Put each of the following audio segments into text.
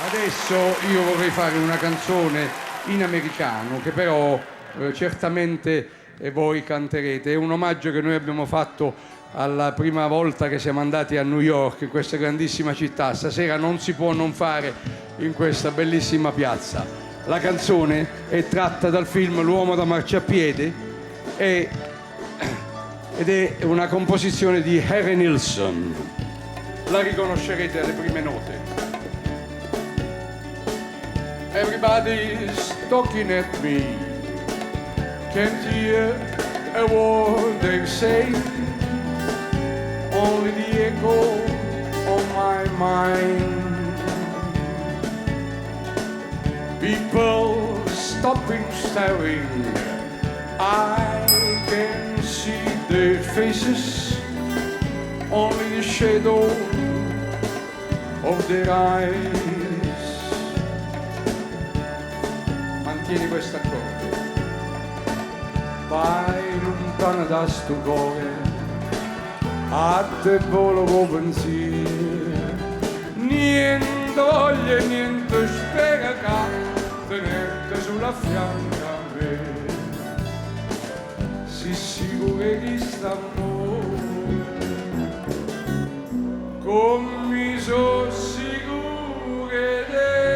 Adesso io vorrei fare una canzone in americano che però certamente voi canterete. È un omaggio che noi abbiamo fatto alla prima volta che siamo andati a New York, in questa grandissima città. Stasera non si può non fare in questa bellissima piazza. La canzone è tratta dal film L'uomo da marciapiede ed è una composizione di Harry Nilsson. La riconoscerete alle prime note. Everybody's talking at me. Can't hear a word they say. Only the echo of my mind. People stopping, staring. I can see their faces. Only the shadow of their eyes. Mantieni questo accordo. Vai lontano da sto cuore, a te volo con pensiero. Niente voglia, niente spera che tenerte sulla fianca a me. Si sicuro che st'amore, come mi so sicuro che te.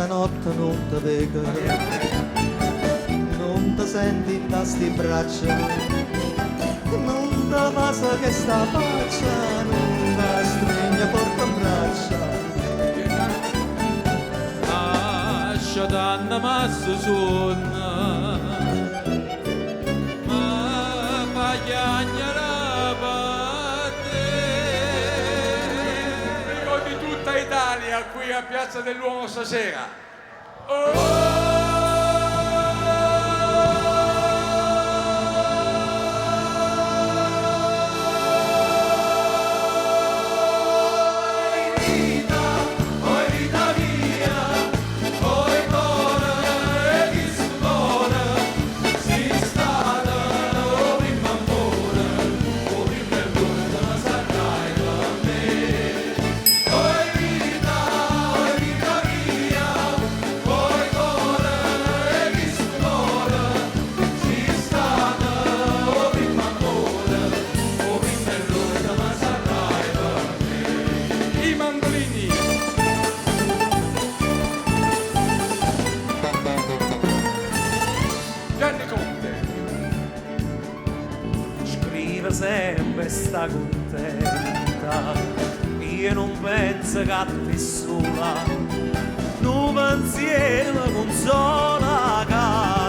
Notte non ti vedo, non ti senti in sti braccia, non ti passa che sta faccia, non ti stringe forte in braccia. Lascia danna massa sonno, ma fa chiagnare per te. Di tutta Italia qui a Piazza dell'Uomo stasera. Sempre sta contenta, io non penso che ti sola, non pensiero mi consola, che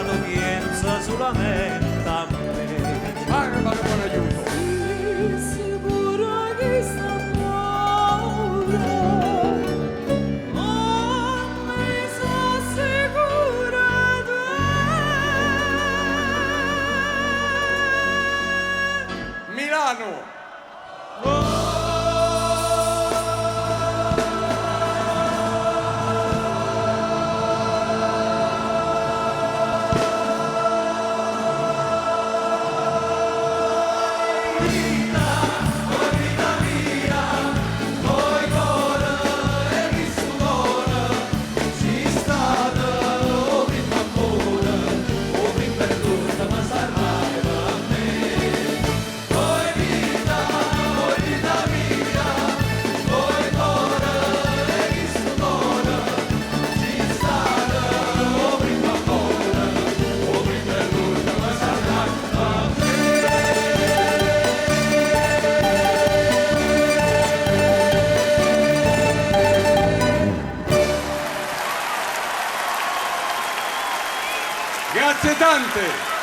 tu pensa solamente a me. Parla con aiuto. Sicuro che sta paura, non mi so sicura di Milano. Grazie tante.